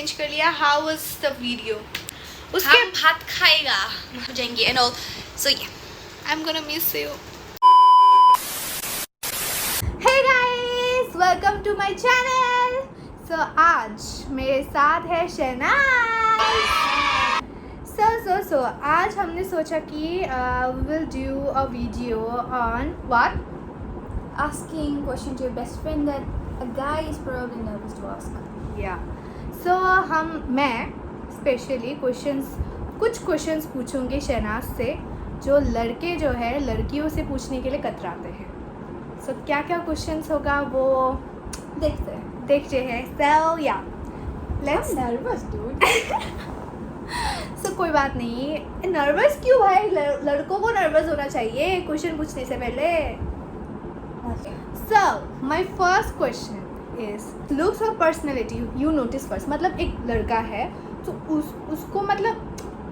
Change कर लिया. How was the video? उसके भात खाएगा हो जाएंगे and all. So yeah, I'm gonna miss you. Hey guys, welcome to my channel. So आज मेरे साथ है शहनाज. So आज हमने सोचा कि we will do a video on what? asking question to your best friend that a guy is probably nervous to ask. Yeah. So मैं specially कुछ क्वेश्चंस पूछूंगी शहनाज से जो लड़के जो है लड़कियों से पूछने के लिए कतराते हैं. So क्या क्या क्वेश्चंस होगा वो देखते हैं. So yeah, let's. I'm nervous, dude. So कोई बात नहीं. नर्वस क्यों भाई? लड़कों को नर्वस होना चाहिए क्वेश्चन पूछने से पहले. Okay. So my first question is looks or personality you notice first. मतलब एक लड़का है तो उसको मतलब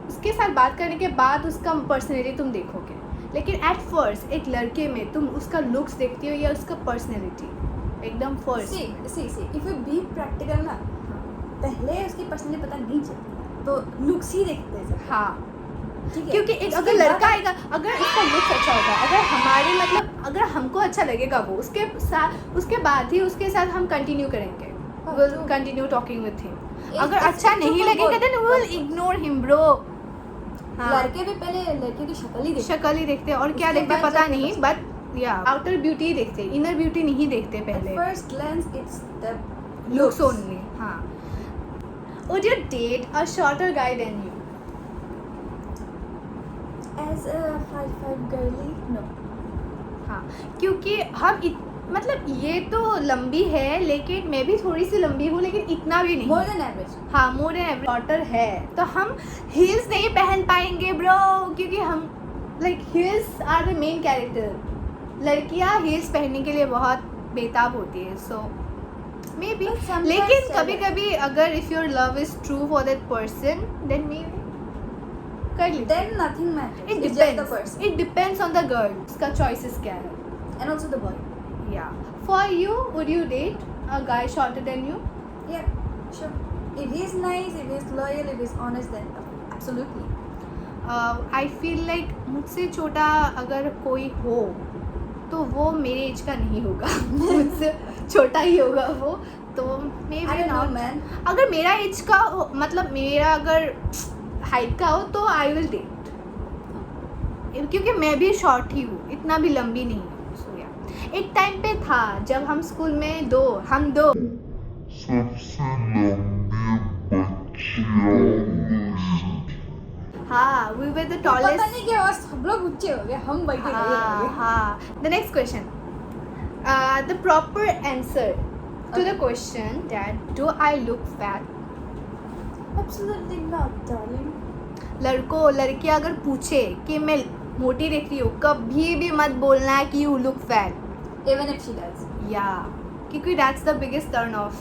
उसके साथ बात करने के बाद उसका पर्सनैलिटी तुम देखोगे, लेकिन एट फर्स्ट एक लड़के में तुम उसका लुक्स देखती हो या उसका पर्सनैलिटी एकदम first. See, if you be practical ना, पहले उसकी पर्सनैलिटी पता नहीं चलती, तो लुक्स ही देखते हैं. हाँ, ठीक है. क्योंकि एक अगर लड़का आएगा, अगर उसका लुक्स अच्छा होगा, अगर हमारे मतलब अगर हमको अच्छा लगेगा वो उसके बाद ही उसके साथ हम कंटिन्यू करेंगे. Will continue talking with him. अगर अच्छा नहीं लगेगा then we will ignore him bro. लड़के भी पहले लड़के की शक्ल ही देखते हैं और क्या देखते हैं पता नहीं, बट या आउटर ब्यूटी ही देखते हैं, इनर ब्यूटी नहीं देखते पहले. First glance it's the looks only. हाँ. Would you date a shorter guy than you? as a 5'5" girly, no. हाँ, क्योंकि हम मतलब ये तो लंबी है लेकिन मैं भी थोड़ी सी लंबी हूँ, लेकिन इतना भी नहीं. More than average. हाँ, मोर देन एवरेज. शॉर्टर है तो हम हील्स नहीं पहन पाएंगे ब्रो, क्योंकि हम like heels are the main character. लड़कियाँ हील्स पहनने के लिए बहुत बेताब होती है. सो मे बी, लेकिन कभी कभी अगर if your love is true for that person then मे कर ली. Then nothing matters. It It's just the depends. person. It depends on the girl. उसका choices क्या है. And also the boy. Yeah. For you, would you date a guy shorter than you? Yeah, sure. If he's nice, if he's loyal, if he's honest, then absolutely. I feel like मुझसे छोटा अगर कोई हो तो वो मेरे as का नहीं होगा. मुझसे छोटा ही होगा वो, तो may I be don't know, not. man. अगर मेरा एज का हो, मतलब मेरा अगर हाइट का हो तो आई विल डेट, क्योंकि मैं भी शॉर्ट ही हूँ, इतना भी लंबी नहीं हूँ. So yeah. एक टाइम पे था जब हम स्कूल में हम दो सबसे लंबी बच्चियां. हाँ, we were the पता tallest. नहीं क्या हुआ, सब लोग ऊंचे हो गए, हम बैठे रहे. हाँ. The next question. The proper answer to the question that do I look fat? Absolutely not, darling. लड़कियाँ अगर पूछे कि मैं मोटी दिख रही हूँ, कभी भी मत बोलना कि you look fat. Even if she does. Yeah, क्योंकि that's the biggest turn off.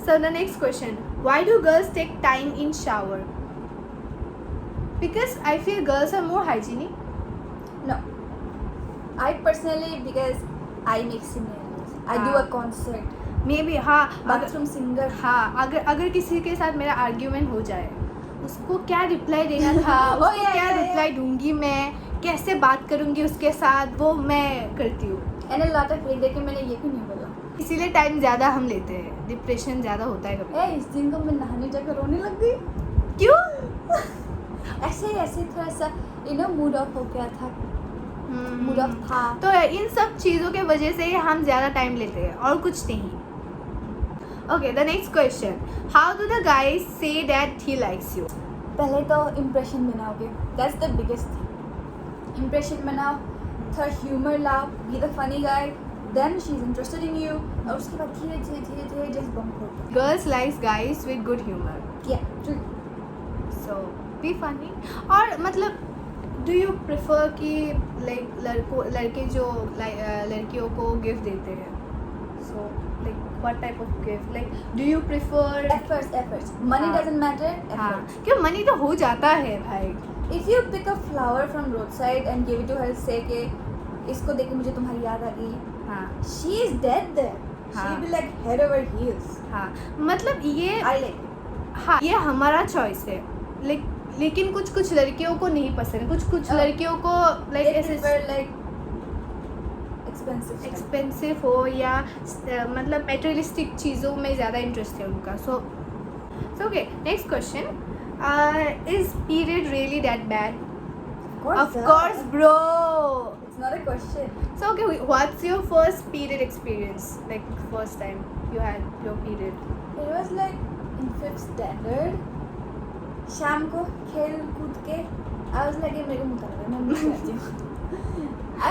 So the next question, why do girls take time in shower? Because I feel girls are more hygienic. No. I personally, because I make scenarios. I do a concert. Maybe हाँ. Bathroom singer. हाँ, अगर किसी के साथ मेरा argument हो जाए, उसको क्या रिप्लाई देना था, उसको क्या रिप्लाई दूंगी, मैं कैसे बात करूंगी उसके साथ, वो मैं करती हूँ. And a lot of लेकिन मैंने ये भी नहीं बोला. इसीलिए टाइम ज़्यादा हम लेते हैं, डिप्रेशन ज़्यादा होता है कभी. इस दिन को मैं नहाने जाकर रोने लग गई. क्यों? ऐसे थोड़ा सा मूड ऑफ हो गया था. मूड ऑफ था. तो इन सब चीज़ों के वजह से हम ज़्यादा टाइम लेते हैं और कुछ नहीं. Okay, the next question, how do the guys say that he likes you? पहले तो इम्प्रेशन बनाओगे, that's the biggest thing. Impression बनाओ, थोड़ा ह्यूमर लाओ, be the funny guy, then she is interested in you, और उसके बाद धीरे जस्ट बम्प होते. Girls likes guys with good humour. या ट्रू. So be funny. और मतलब डू यू प्रेफर कि लाइक लड़के जो लड़कियों को गिफ्ट देते हैं, so like what type of gift, like do you prefer efforts. Money doesn't matter. Efforts. क्यों? मनी तो हो जाता है भाई. If you pick a flower from roadside and give it to her, say कि इसको देख के मुझे तुम्हारी याद आ गई, हाँ, she is dead there. हाँ। she'll be like head over heels. हाँ मतलब ये I like it. हाँ ये हमारा चॉइस है, लेकिन कुछ लड़कियों को नहीं पसंद, कुछ हाँ। लड़कियों को They लाइक ऐसे prefer like expensive stuff. Expensive हो या मतलब मेटेरियलिस्टिक चीज़ों में ज़्यादा इंटरेस्ट है उनका. So okay, next question, is period really that bad? Of course bro. It's not a question. So okay, what's your first period experience, like first time you had your period? It was like in 5th standard. शाम को खेल कूद के I was like, ये मेरे को मुँह कर रहा है, मैं मुँह करती हूँ.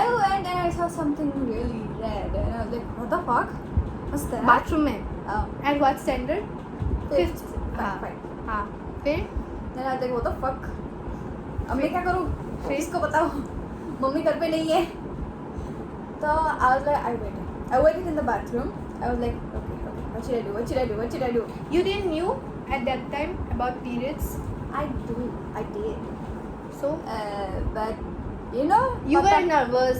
I went and I saw something really red and I was like, what the fuck? What's that? Bathroom में? Oh, At what standard? 5th. हाँ. Fine. हाँ फिर Then I was like, what the fuck? अब मैं क्या करूँ? फिर? इसको बताओ. मम्मी घर पे नहीं है. तो I was like, I waited in the bathroom. I was like, okay, what should I do? You didn't knew at that time about periods, I did. so But you know, you पता- were nervous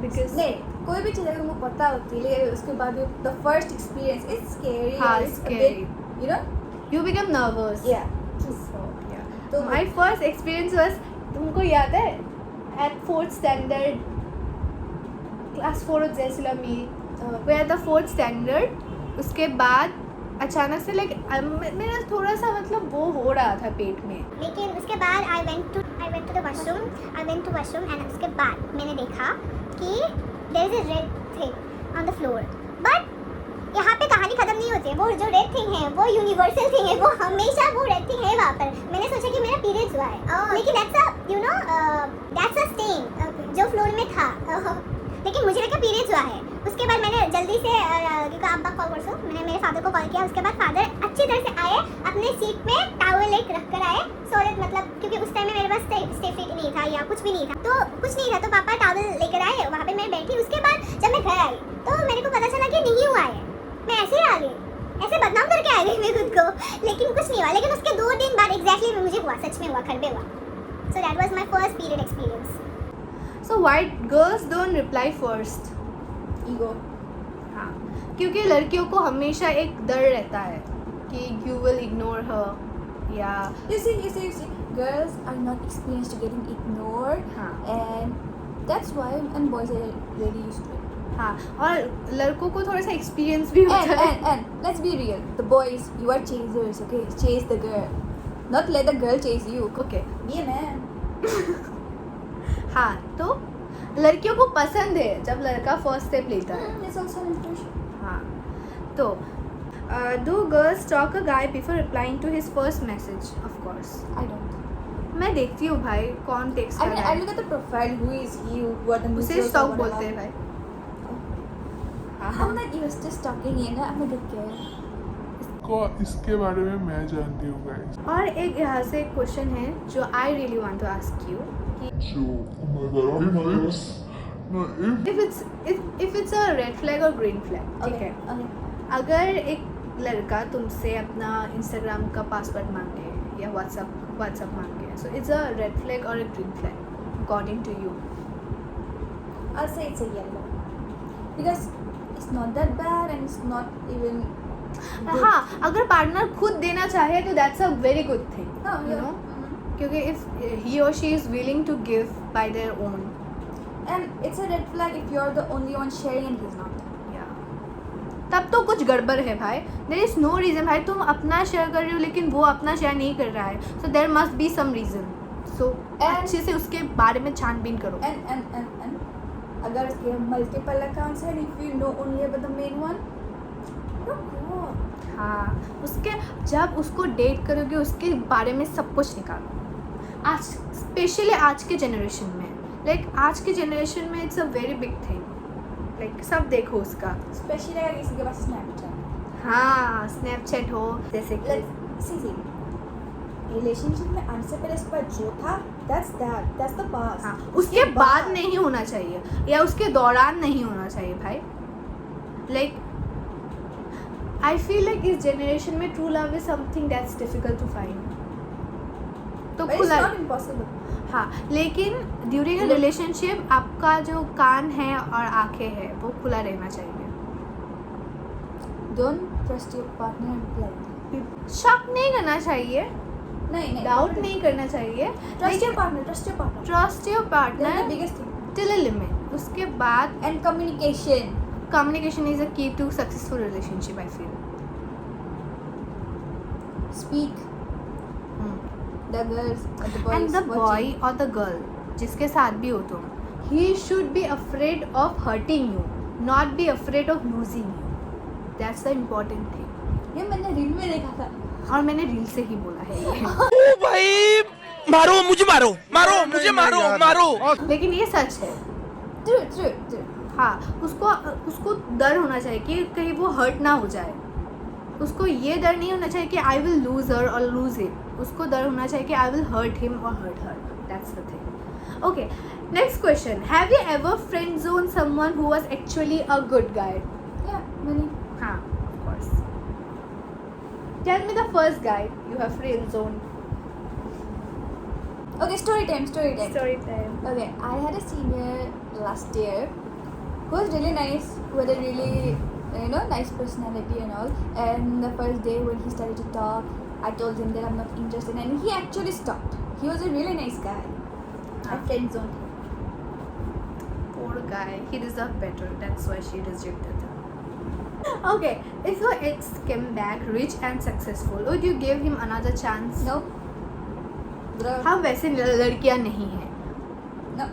because नहीं, कोई भी चीज़ अगर तुमको पता होती है लेकिन उसके बाद भी the first experience is scary. हाँ, or it's a scary. bit, you know? you become nervous. Yeah. So yeah. तो My first experience was, तुमको याद है, at 4th standard, class 4 of Jaisalami, we are the 4th standard. उसके बाद अचानक से like मेरा थोड़ा सा मतलब वो हो रहा था पेट में. लेकिन उसके बाद I went to the washroom and उसके बाद मैंने देखा कि there is a red thing on the floor. But यहाँ पे कहानी खत्म नहीं होती है. वो जो red thing है वो universal thing है, वो हमेशा वो red thing है वहाँ पर. मैंने सोचा कि मेरा periods हुआ है, लेकिन that's a stain जो फ्लोर में था. लेकिन मुझे लगा पीरियड्स हुआ है. उसके बाद मैंने जल्दी से क्योंकि अब्बा कॉल कर सो मैंने मेरे फादर को कॉल किया. उसके बाद फादर अच्छी तरह से आए, अपने सीट में टावल एक रख कर आए, सो मतलब क्योंकि उस टाइम में मेरे पास स्टेफिक नहीं था या कुछ भी नहीं था, तो पापा टावल लेकर आए, वहाँ पे मैं बैठी. उसके बाद जब मैं घर आई तो मेरे को पता चला कि नहीं हुआ है. मैं ऐसे ही आ गई, ऐसे बदनाम करके आ गई मैं खुद को, लेकिन कुछ नहीं हुआ. लेकिन उसके 2 दिन बाद एग्जैक्टली मुझे हुआ, सच में हुआ, घर पे हुआ. So that was my first period experience. So why girls don't reply first? Ego. हाँ, क्योंकि लड़कियों को हमेशा एक डर रहता है कि you will ignore her या You see, girls are not experienced to getting ignored, हाँ. and that's why and boys are really used to it. हाँ, और लड़कों को थोड़ा सा एक्सपीरियंस भी होता है. And let's be real, the boys, you are chasers, okay? Chase the girl, not let the girl chase you. Okay. Be a man. हाँ, तो लड़कियों को पसंद है जब लड़का फर्स्ट स्टेप लेता है. It's also an intuition. हाँ, तो do girls stalk a guy before replying to his first message? Of course. I don't. मैं देखती हूँ भाई कौन टेक्स्ट I कर mean, रहा I है. look at the profile, who is he, what the उसे mutuals or स्टॉक whatever. बोलते हैं भाई. हाँ, I'm not used to stalking you, I'm a good girl. को इसके बारे में मैं जानती हूँ गाइस. और एक यहाँ से एक क्वेश्चन है जो I really want to ask you कि if it's a red flag or green flag, ठीक है. Okay. अगर एक लड़का तुमसे अपना इंस्टाग्राम का पासवर्ड मांगे या व्हाट्सएप मांगे, so it's a red flag और a green flag according to you? I'll say it's a yellow because it's not that bad and it's not even good. हाँ, अगर पार्टनर खुद देना चाहे तो that's a very good thing, Oh, you yeah. No, क्योंकि if he और she is willing to give by their own. And it's a red flag if you're the only one sharing and he's not. तब तो कुछ गड़बड़ है भाई. There is no reason भाई, तुम अपना शेयर कर रहे हो लेकिन वो अपना शेयर नहीं कर रहा है, so there must be some reason. So अच्छे से उसके बारे में छानबीन करो. And अगर उसके multiple accounts हैं, if you know only about the main one, oh, हाँ, उसके जब उसको डेट करोगे उसके बारे में सब कुछ निकालो. आज स्पेशली आज के जनरेशन में, लाइक आज के जनरेशन में it's a very big thing. Like सब देखो उसका. especially अगर किसी के पास Snapchat. हाँ, स्नैपचैट हो जैसे कि See, relationship में आने से पहले उसके पास जो था, that's the past. हाँ, उसके बाद नहीं होना चाहिए या उसके दौरान नहीं होना चाहिए भाई. Like I feel like this generation में true love is something that's difficult to find. तो But it's खुला, not impossible. हाँ, लेकिन ड्यूरिंग अ रिलेशनशिप आपका जो कान है और आंखें है वो खुला रहना चाहिए. Don't trust your partner blindly. शक नहीं करना चाहिए, नहीं डाउट नहीं करना चाहिए, Trust your partner. Trust your partner. Trust your That's the partner biggest thing. Till a limit. उसके बाद And communication. communication is a key to successful relationship, I feel. Speak. The girls or the boys. And the boy watching. or the girl जिसके साथ भी हो तुम, he should be afraid of hurting you, not be afraid of losing you. That's the important thing. ये मैंने reel में देखा था. और मैंने रील से ही बोला है ये. ओ भाई मारो मुझे मारो मारो मुझे मारो मारो लेकिन ये सच है. True. हाँ, उसको डर होना चाहिए कि कहीं वो हर्ट ना हो जाए. उसको ये डर नहीं होना चाहिए कि आई विल लूज हर और लूज हिम. उसको डर होना चाहिए कि आई विल हर्ट हिम और hurt her. That's the thing. Okay, next question. Have you ever friend zone someone who was actually a good guy? Yeah, many. हाँ, of course. Tell me the first guy you have friend zoned. Okay, story time. Story time. Okay, I had a senior last year who was really nice, who had a really, nice personality and all. And the first day when he started to talk, I told him that I'm not interested, and he actually stopped. He was a really nice guy. I friend zoned him. Poor guy. He deserved better. That's why she rejected him. Okay, if your ex came back rich and successful, would you give him another chance? No. Bro. हम वैसे लड़कियां नहीं हैं, No.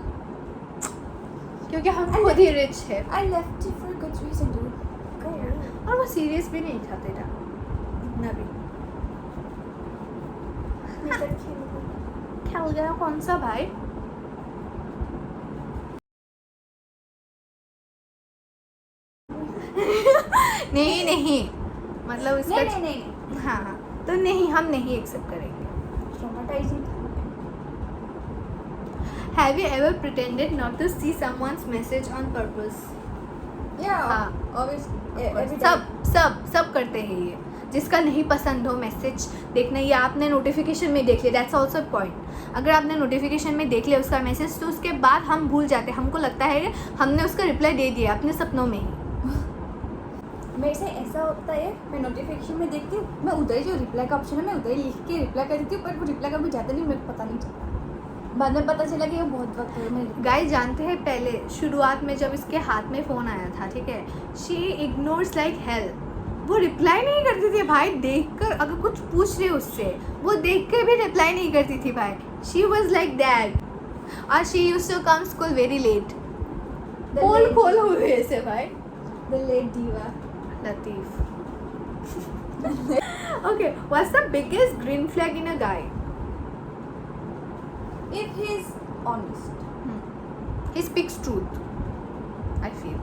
क्योंकि हम खुद ही rich है. I left you for a good reason, dude. Go. और वो सीरियस भी नहीं था तेरा इतना भी. खेल गया कौन सा भाई? नहीं मतलब इसका नहीं. हाँ, तो नहीं, हम नहीं एक्सेप्ट करेंगे. Traumatizing. Have you ever pretended not to see someone's message on purpose? Yeah. हाँ. Always. Every time. सब करते हैं ये. जिसका नहीं पसंद हो मैसेज देखना, ये आपने नोटिफिकेशन में देख लिया, दैट्स ऑल्सो पॉइंट. अगर आपने नोटिफिकेशन में देख लिया उसका मैसेज, तो उसके बाद हम भूल जाते हैं. हमको लगता है कि हमने उसका रिप्लाई दे दिया अपने सपनों में ही. मेरे से ऐसा होता है, मैं नोटिफिकेशन में देखती हूँ, मैं उधर ही जो रिप्लाई का ऑप्शन है मैं उधर ही लिख के रिप्लाई कर देती हूँ, पर वो रिप्लाई कभी जाता नहीं, मेरे को पता नहीं चलता. बाद में पता चला कि वो बहुत वक्त है. मैं गाइस जानते हैं, पहले शुरुआत में जब इसके हाथ में फ़ोन आया था, ठीक है, शी इग्नोर्स लाइक हेल. वो रिप्लाई नहीं करती थी भाई. देखकर अगर कुछ पूछ रहे उससे, वो देख कर भी रिप्लाई नहीं करती थी भाई. She was like that. और she used to come school very late. खोल हुए से भाई. द लेट दीवा. Latif. Okay, what's the biggest green flag in a guy? If he's honest. He speaks truth, I feel.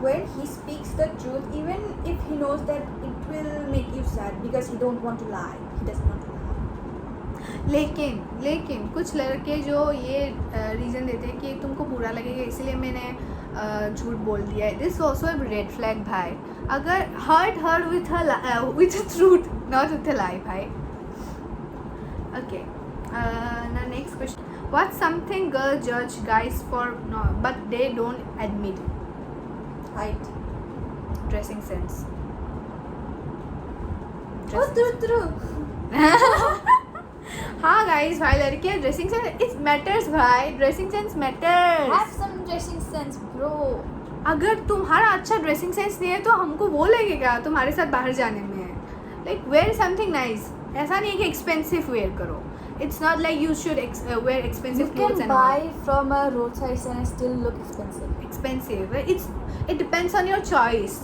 When he speaks the truth, even if he knows that it will make you sad, because he don't want to lie, he doesn't want to lie. लेकिन कुछ लड़के जो ये reason देते हैं कि तुमको बुरा लगेगा इसलिए मैंने झूठ बोल दिया है. This also a red flag भाई. अगर hurt with truth, not with lie भाई. Okay, now next question. What's something girls judge guys for but they don't admit? Height. Dressing sense. Oh, true. हाँ गाइस भाई, लड़कियाँ dressing sense it matters भाई. Dressing sense matters. Have some dressing sense, bro. अगर तुम्हारा अच्छा dressing sense नहीं है तो हमको वो लगेगा तुम्हारे साथ बाहर जाने में. Like wear something nice. ऐसा नहीं है कि एक्सपेंसिव वेयर करो. It's not like you should wear expensive You clothes can and buy from a roadside stand and still look expensive. Expensive. It depends on your choice,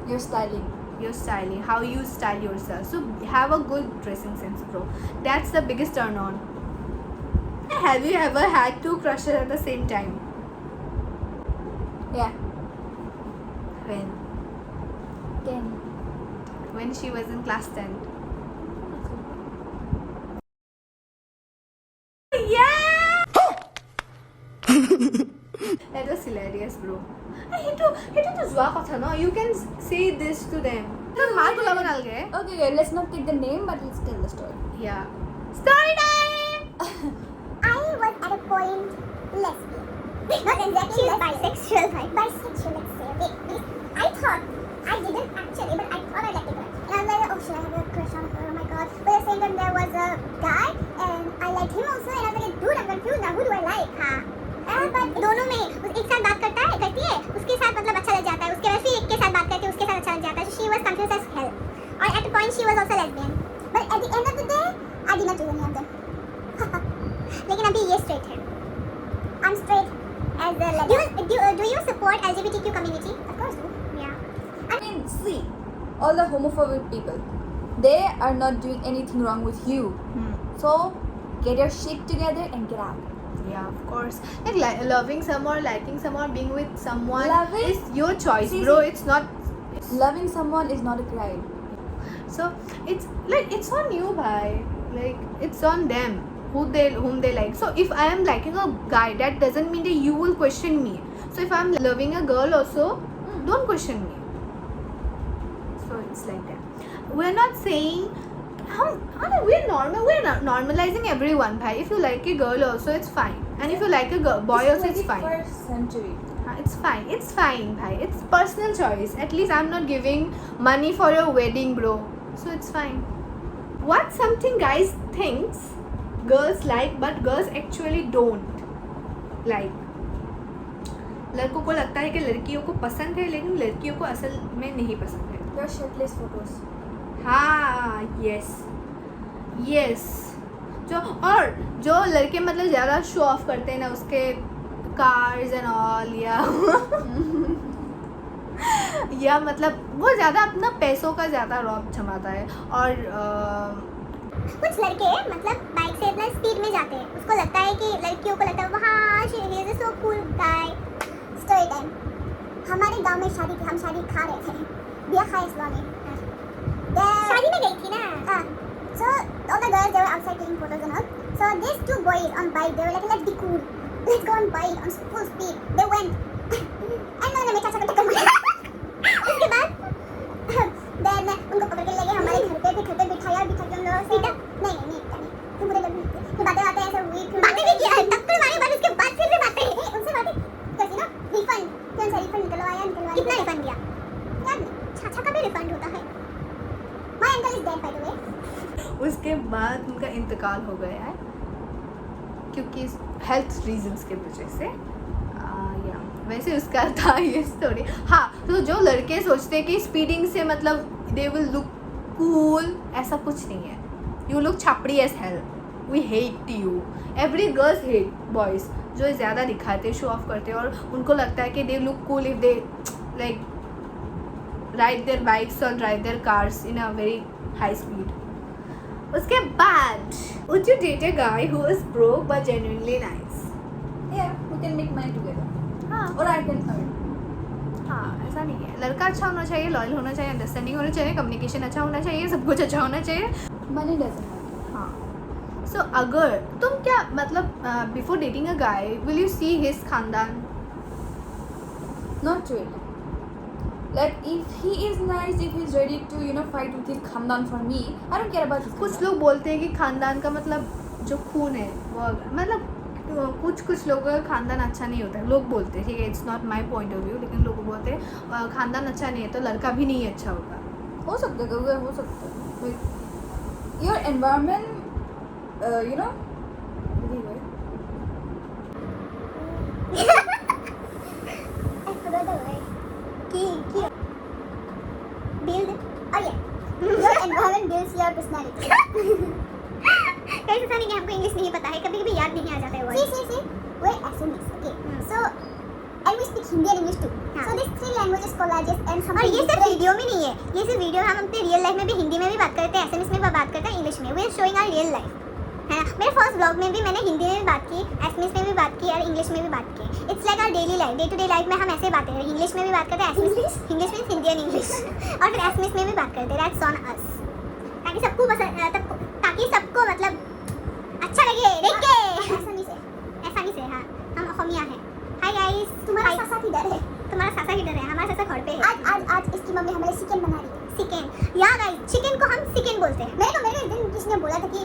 Your styling. your styling, how you style yourself. So have a good dressing sense, bro. That's the biggest turn on. Have you ever had two crushes at the same time? Yeah. When? Can. When she was in class 10. Yeah! That was hilarious, bro. সেইটো যোৱা কথা ন. You can say this to them. মাৰ তোলা বনাল গে. Okay, let's not take the name, but let's tell the story. Yeah. Story time! I was at a point lesbian. Not exactly. She's bisexual. Bisexual, let's say. Okay. I thought, I didn't actually, but I thought I liked a girl. And I was like, oh shit, I have a crush on her. Oh my god. But at the same time, there was a guy, and I liked him also. And I was like, dude, I'm confused now. Who do I like? हाँ. But दोनों में एक साथ बात करती है, उसके साथ मतलब अच्छा लग जाता है, उसके बाद फिर एक के साथ बात करती है, उसके साथ अच्छा लग जाता है. So she was confused as hell. Or at a point she was also lesbian. But at the end of the day, I did not choose any of them. लेकिन अभी ये straight है. I'm straight as a lesbian. Do you support LGBTQ community? Of course do. Yeah. I mean, see, all the homophobic people, they are not doing anything wrong with you. So, get your shit together and get out. Yeah, of course. Like loving someone, liking someone, being with someone Loving- is your choice, See, bro. see. It's not. Loving someone is not a crime. So it's like it's on you, bhai. Like it's on them whom they like. So if I am liking a guy, that doesn't mean that you will question me. So if I'm loving a girl also, don't question me. So it's like that. We're not saying. We're normal. We're not normalizing everyone, bhai. If you like a girl also, it's fine. And if you like a boy also, it's fine. 21st century. It's fine. It's fine, bhai. It's personal choice. At least I'm not giving money for your wedding, bro. So it's fine. What's something guys thinks girls like but girls actually don't like? लड़कों को लगता है कि लड़कियों को पसंद है लेकिन लड़कियों को असल में नहीं पसंद है. Your shirtless photos. हाँ, यस. जो लड़के मतलब ज़्यादा शो ऑफ करते हैं ना, उसके कार्स एंड ऑल या मतलब वो ज़्यादा अपना पैसों का ज़्यादा रौब जमाता है. और कुछ लड़के मतलब बाइक से इतना स्पीड में जाते हैं, उसको लगता है कि लड़कियों को लगता है वहाँ she is so cool guy. Story time. हमारे गांव में शादी थी, हम शादी खा रहे थे, बिया खाए इस में. शादी में गई थी ना. हाँ. So all the girls they were outside taking photos and all. So these two boys on bike they were like let's be cool, let's go on bike on full speed. They went. and उन्होंने मेरे चाचा को टक्कर मारा. उसके बाद then उनको पकड़ के लगे हमारे घर पे बिठाया उन लोगों से. नहीं तो बुरे लोग नहीं. फिर बातें ऐसे हुई. बातें भी किया, टक्कर मारी बाद उसके बाद फिर से बातें. उनसे बातें कैसी ना रिफंड. कौन सा रिफंड निकलवाया. कितना रिफंड दिया यार. चाचा का भी रिफंड होता है. My uncle is dead by the way. उसके बाद उनका इंतकाल हो गया है क्योंकि हेल्थ रीजंस के वजह से. या वैसे उसका था ये स्टोरी. हाँ, तो जो लड़के सोचते हैं कि स्पीडिंग से मतलब दे विल लुक कूल, ऐसा कुछ नहीं है. यू लुक छापड़ी as hell. We hate you. Every girls hate boys जो ज़्यादा दिखाते, शो ऑफ करते हैं और उनको लगता है कि they look cool if they like ride their bikes और drive their cars in a very high speed. उसके बाद would you date a guy who is broke but genuinely nice? Yeah, we can make money together. हाँ. Or I can earn. हाँ, ऐसा नहीं है. लड़का अच्छा होना चाहिए, लॉयल होना चाहिए, अंडरस्टैंडिंग होना चाहिए, कम्युनिकेशन अच्छा होना चाहिए, सब कुछ अच्छा होना चाहिए. Money doesn't matter. हाँ. So अगर तुम क्या मतलब before dating a guy will you see his खानदान? Not really. Like if he is nice, if he's ready to fight with his khandan for me, I don't care about his कुछ khandan. लोग बोलते हैं कि खानदान का मतलब जो खून है वो मतलब कुछ लोगों का खानदान अच्छा नहीं होता है. लोग बोलते हैं, ठीक है, it's not my point of view, लेकिन लोग बोलते हैं खानदान अच्छा नहीं है तो लड़का भी नहीं अच्छा होगा. हो सकता है कभी हो सकता है. Like, your environment, I forgot the word. Ki. Build. Oh yeah. Your environment builds your personality. कैसे था नहीं कि हमको इंग्लिश नहीं पता है, कभी-कभी याद नहीं आ जाता है word. See. We're Assamese. Okay. So and we speak Hindi and English too. So these three languages collages and हम. और ये सिर्फ वीडियो में नहीं है. ये सिर्फ वीडियो हम अपने रियल लाइफ में भी हिंदी में भी बात करते हैं, एसएमएस में भी बात करते हैं, इंग्लिश में. We are showing our real life. है ना. मेरे फर्स्ट ब्लॉग में भी मैंने हिंदी में भी बात की, एसएमएस में भी बात की और इंग्लिश में भी बात की. It's like our daily life, day to day life में हम ऐसे बातें करते हैं. इंग्लिश में भी बात करते हैं, एसएमएस इंग्लिश में हिंदी और इंग्लिश और फिर एसएमएस में भी बात करते हैं. That's on us. ताकि सबको ताकि सबको मतलब अच्छा लगे देख के. आसानी से हाँ. हम अहोमिया हैं. Hi guys. तुम्हारा सासा किधर है? तुम्हारा सासा किधर है? हमारा सासा घर पे है. आज इसकी मम्मी हमारे चिकन बना रही है. चिकन या गाइस चिकन को हम चिकन बोलते हैं। मेरे को एक दिन किसी ने बोला था कि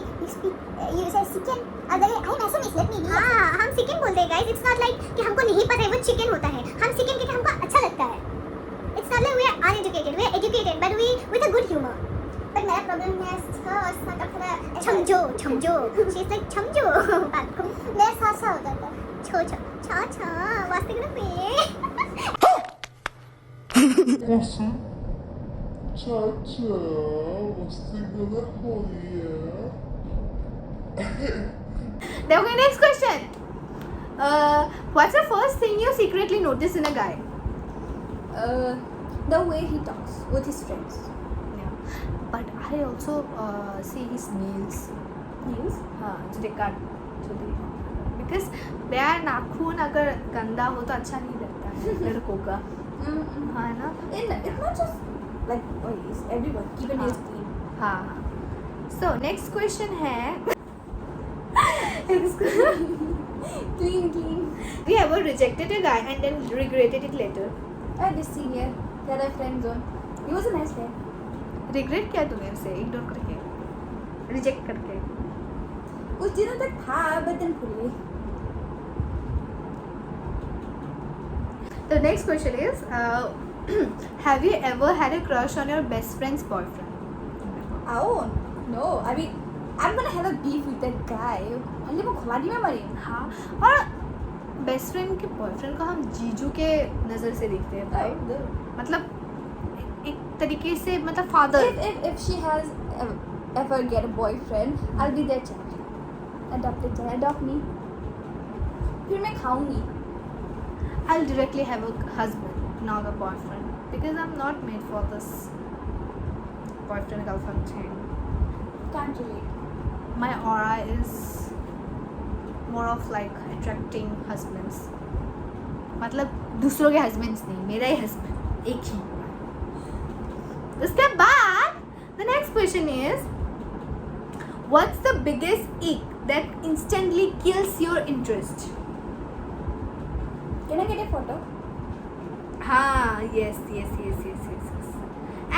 यू से चिकन अगर आई एम एसो मिसलेट मी। हां हम चिकन बोलते हैं गाइस। इट्स नॉट लाइक कि हमको नहीं पता है वो चिकन होता है। हम चिकन कहते हैं हमको अच्छा लगता है। It's not like we are uneducated, we are educated but we with a good humour. But मेरा प्रॉब्लम है इसका थोड़ा छमजो शी इज लाइक छमजो बात को मेरा सासा होता था छो छो छा छा वास्ते के पे Awesome. Cha-cha, masti gala hoyi hai. Now, okay, next question. What's the first thing you secretly notice in a guy? The way he talks with his friends. Yeah. But I also see his nails. Nails? हाँ, जो they cut, because their नाखून अगर गंदा हो तो अच्छा नहीं लगता है लड़कों का। हाँ ना? It's not just like boys, everyone. Keep your nails clean. हाँ। So next question है Clean. we ever rejected a guy and then regretted it later? I had this senior, they had a friend zone. He was a nice guy. Regret क्या तूने उसे ignore करके reject करके? कुछ दिनों तक था, but then भूल गई. The next question is have you ever had a crush on your best friend's boyfriend? Oh no, I mean I'm gonna have a beef with that guy. अन्य वो खुला नहीं मैं मरी. हाँ, और बेस्ट फ्रेंड के बॉयफ्रेंड को हम जीजू के नज़र से देखते हैं भाई। मतलब एक तरीके से मतलब father. If she has ever get a boyfriend, I'll be their child. Adopted child, adopt me. फिर मैं खाऊंगी. I'll directly have a husband, not a boyfriend, because I'm not made for this boyfriend girlfriend thing. Can't relate. My aura is more of like attracting husbands. मतलब दूसरों के husbands नहीं, मेरा ही husband एक ही. उसके बाद the next question is what's the biggest ick that instantly kills your interest? Can I get a photo? हाँ, yes.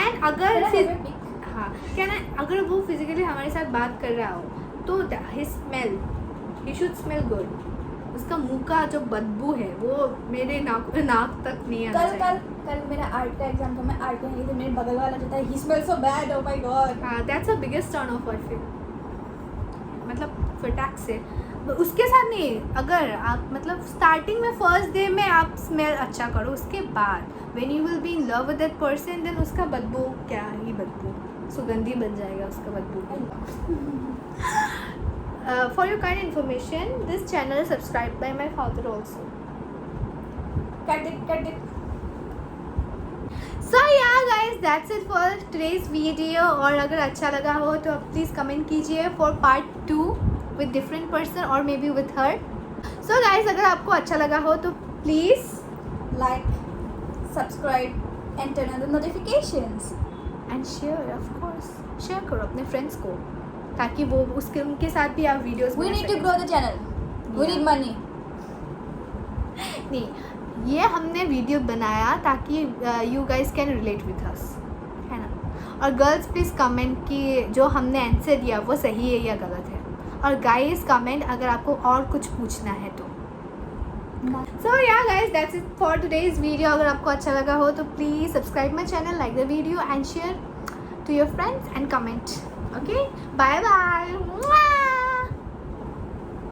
And अगर Can I फिर have a pic? हाँ, अगर वो फिजिकली हमारे साथ बात कर रहा हो तो his smell, he should smell good. उसका मुंह का जो बदबू है वो मेरे नाक तक नहीं आना चाहिए. कल मेरा आर्ट का एग्जाम था. मैं आर्ट में गई थी. मेरे बगल वाला जो था he smells so bad. Oh my god. हाँ, that's the biggest turn off I feel. मतलब फटाक से उसके साथ नहीं. अगर आप मतलब स्टार्टिंग में फर्स्ट डे में आप स्मेल अच्छा करो, उसके बाद when you will be in love with that person then उसका बदबू क्या ही बदबू सुगंधी बन जाएगा उसका बदबू. For your kind information, this channel is subscribed by my father also. Cut it. So yeah guys, that's it for today's video. और अगर अच्छा लगा हो तो please comment कीजिए for part 2 with different person or maybe with her. So guys, अगर आपको अच्छा लगा हो तो please Like, subscribe and turn on the notifications. and share, of course. Share करो अपने friends को ताकि वो उनके साथ भी आप videos We बना need to सकें. grow the channel. We need money. नहीं, ये हमने वीडियो बनाया ताकि you guys can relate with us, है ना. और गर्ल्स प्लीज़ कमेंट कि जो हमने आंसर दिया वो सही है या गलत है. और गाइस कमेंट अगर आपको और कुछ पूछना है तो. So yeah guys, that's it for today's video. अगर आपको अच्छा लगा हो तो please subscribe my channel, like the video and share to your friends and comment. Okay, bye bye.